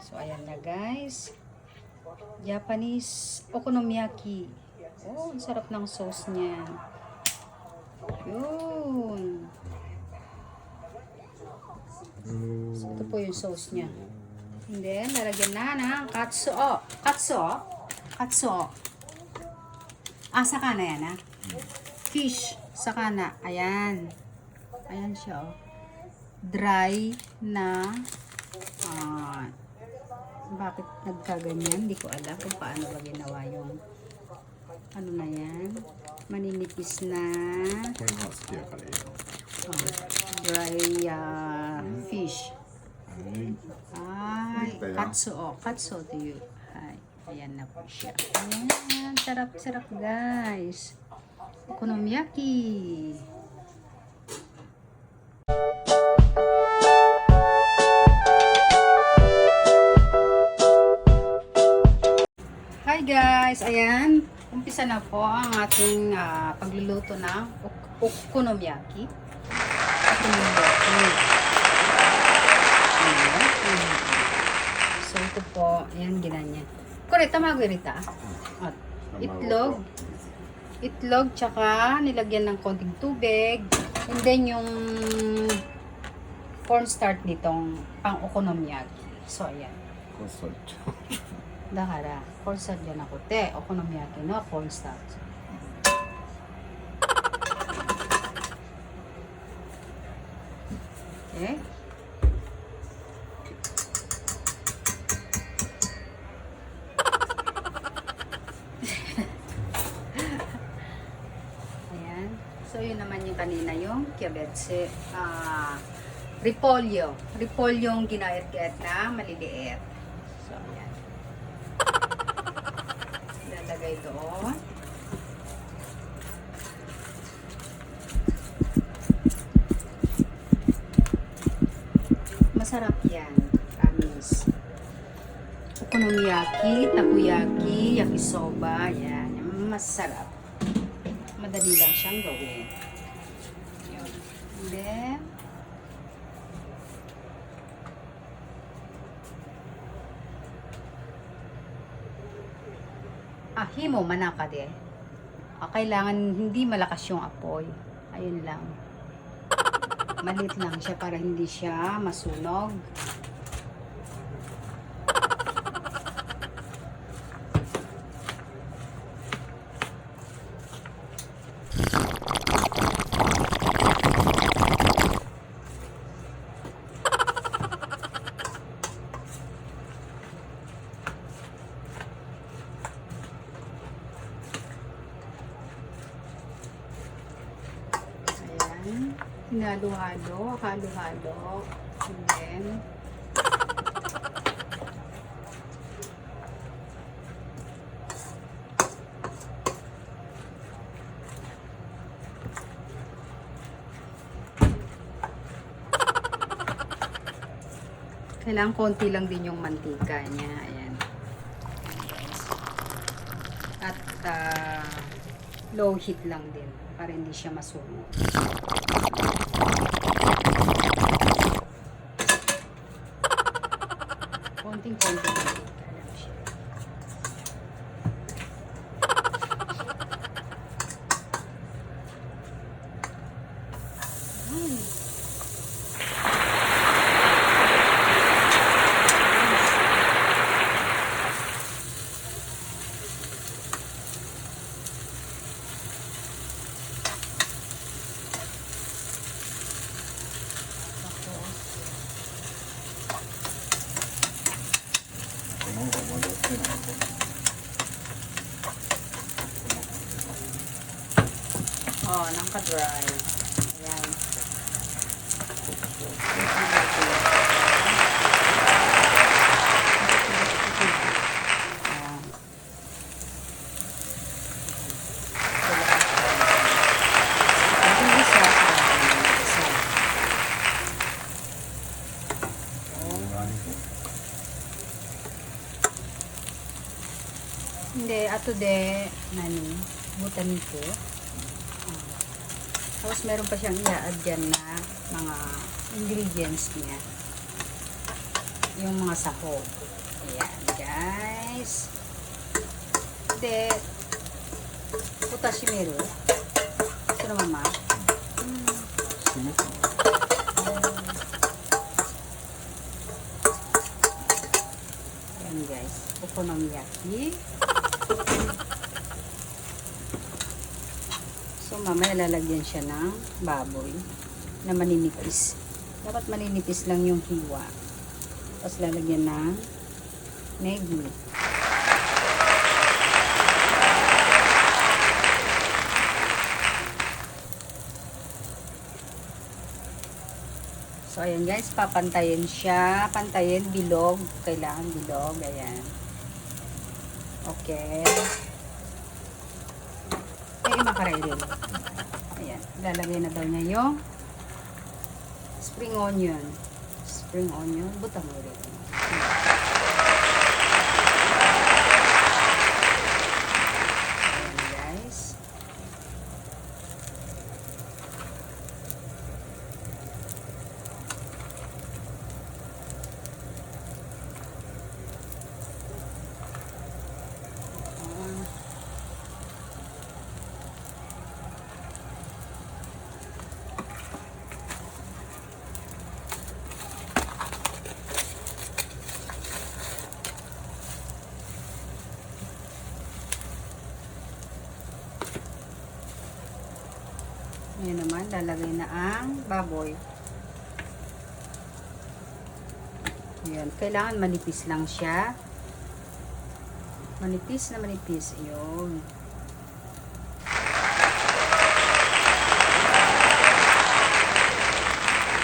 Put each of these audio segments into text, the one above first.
So, ayan na guys. Japanese okonomiyaki. Oh, ang sarap ng sauce niya. Yun. So, ito po yung sauce niya. And then, lalagyan na ng katsuo. Katsuo. Katsuo. Saka na yan, ha? Fish. Saka na. Ayan. Ayan siya, oh. Dry na bakit nagkaganyan? Hindi ko alam kung paano ba ginawa yung ano na yan. Maninipis na dry fish. Katsuo. Katsuo to you. Ayan na po siya. Ayan. Sarap-sarap guys. Okonomiyaki. Hi guys, ayan, umpisa na po ang ating pagluluto ng okonomiyaki. So ito po, ayan, ginanya. Kore, tamago rita. At itlog, tsaka nilagyan ng konting tubig. And then yung cornstarch nitong pang okonomiyaki. So ayan. Dahara, cornstarch yan ako. Okonomiyaki no, cornstarch. Okay. Ayan. So, yun naman yung kanina yung cabbage. Repolyo. Repolyo yung ginayat-gayat na maliliit. So, ayan. Ilalagay doon. Masarap yan. Promise. Okonomiyaki, takoyaki, yakisoba. Yan. Masarap. Madali lang siyang gawin. Yun. And then, himo manaka de. Kailangan hindi malakas yung apoy. Ayun lang. Malit lang siya para hindi siya masunog. Hinalo-halo, halo-halo, and then kailangan konti lang din yung mantika niya. Ayan. At low heat lang din para hindi siya masunog. Konting-konti lang siya. Naka-dry. Ayan. Hindi, ato de, butanito. Tapos meron pa siyang i-add dyan na mga ingredients niya. Yung mga sahog. Ayan, guys. De, utashimiru. Ito na, mama. Ayan, guys. Okonomiyaki. So, mamaya lalagyan siya ng baboy na maninipis. Dapat maninipis lang yung hiwa. Tapos lalagyan ng negi. So, ayan guys, papantayin siya. Pantayin, bilog. Kailangan bilog. Ayan. Okay. Makaray rin. Ayan. Lalagay na daw niya yung spring onion. Spring onion. Butang mo rin. Ayan guys. Ngayon naman, lalagay na ang baboy. Ayan. Kailangan manipis lang siya. Manipis na manipis. Ayan.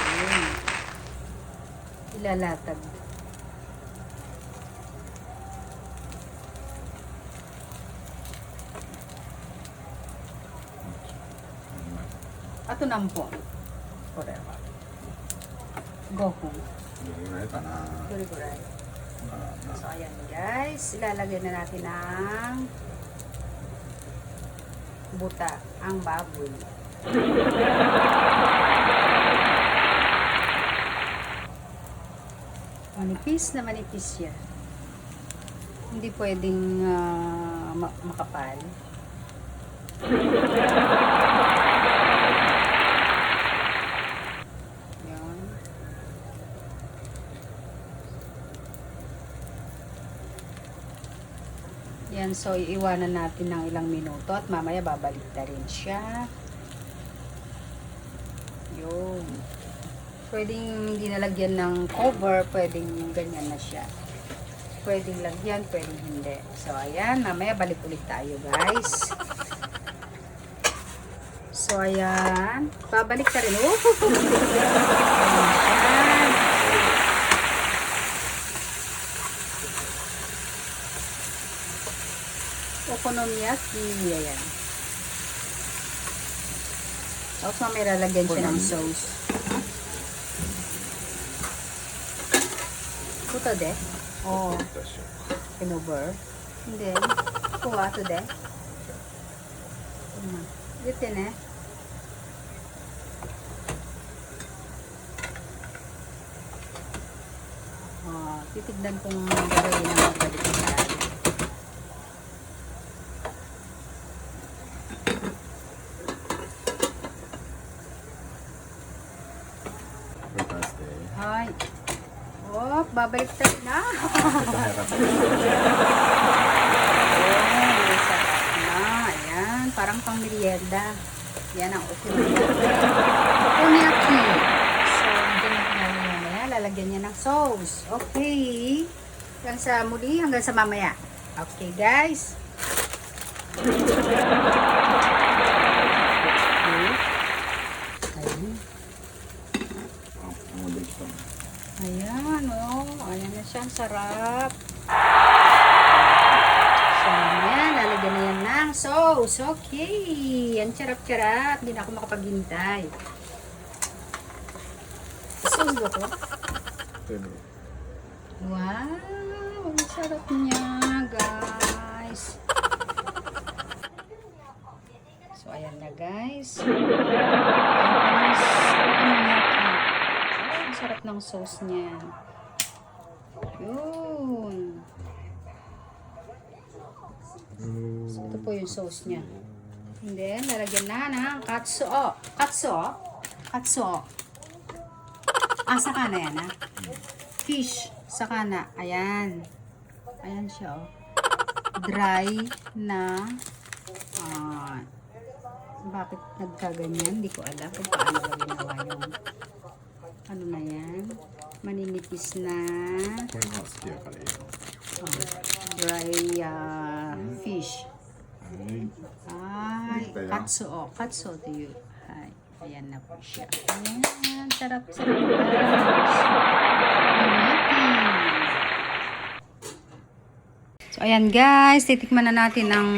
Ayan. Ilalatag. Ato nampo. Forever. Goku. Guri-guray. So, ayan guys. Ilalagay na natin ang buta, ang baboy. Manipis na manipis siya. Hindi pwedeng makapal. Yan, so iiwanan natin ng ilang minuto at mamaya babalik na rin siya. Yun. Pwedeng hindi nalagyan ng cover, pwedeng ganyan na siya. Pwedeng lagyan, pwedeng hindi. So, ayan, mamaya balik ulit tayo, guys. So, ayan. Babalik na rin. Oh! Ayan. Okonomiyaki. Ayan. Tapos mamaya lalagyan siya ng sauce. Puto de? Oo. Pinover? Hindi. Kuha to de? Dito na. Titignan kung gagawin na magbalik na tayo. Hi. Oh, babalik tayo na. Sarap na. Ayan, parang pang merienda. Yan ang okonomiyaki. So, dyan natin mamaya. Lalagyan niya ng sauce. Okay. Hanggang sa muli, hanggang sa mamaya. Okay, guys. Ayan, oh. Ayan na siya. Ang sarap. So, ayan. Lalagyan na yan ng sauce. Okay. Ang charap-charap. Hindi na ako makapaghintay. Sauce ba ko? Wow. Ang sarap niya, guys. So, ayan na, guys. Sarap ng sauce niya. Yun. So, ito po yung sauce niya. And then, lalagyan na ng katsuo. Katsuo? Katsuo. Saka na yan, Fish. Saka na. Ayan. Ayan siya, dry na. Bakit nagkaganyan? Hindi ko alam kung paano ba ginawa yung ano na yan. Maninipis na dry fish. Ay, katsuo. Katsuo to you. Ay, ayan na po siya. Ayan, sarap-sarap. So, ayan guys, titikman na natin ang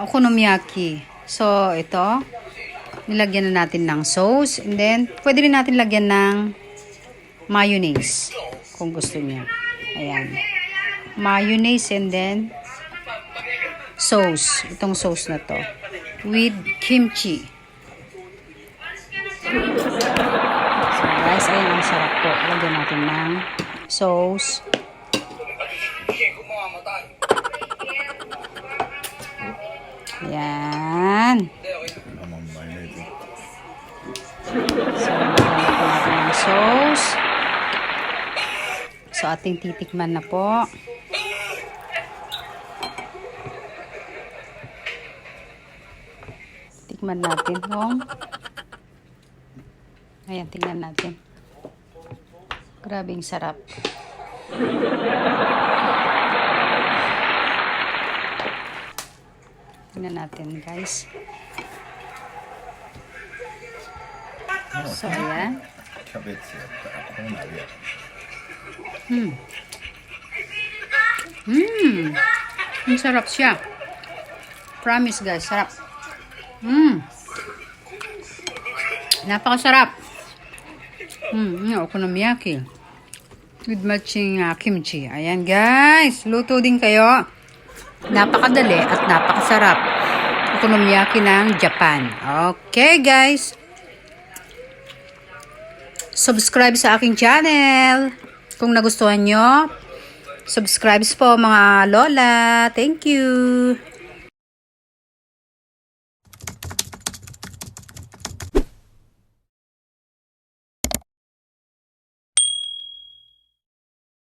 okonomiyaki. So, ito, nilagyan na natin ng sauce. And then, pwede rin natin lagyan ng mayonnaise kung gusto niya. Ayan. Mayonnaise and then sauce. Itong sauce na to. With kimchi. So, guys, ayan ang sarap po. Lagyan natin ng sauce. Ayan. So, lagyan natin ng sauce. So, ating titikman na po. Tikman natin kung ayan, tingnan natin. Grabing sarap. Tingnan natin, guys. So, ayan. Ang sarap siya. Promise, guys. Sarap. Napakasarap. Okonomiyaki. With matching kimchi. Ayan, guys. Luto din kayo. Napakadali at napakasarap. Okonomiyaki ng Japan. Okay, guys. Subscribe sa aking channel. Kung nagustuhan nyo, subscribe po mga lola. Thank you.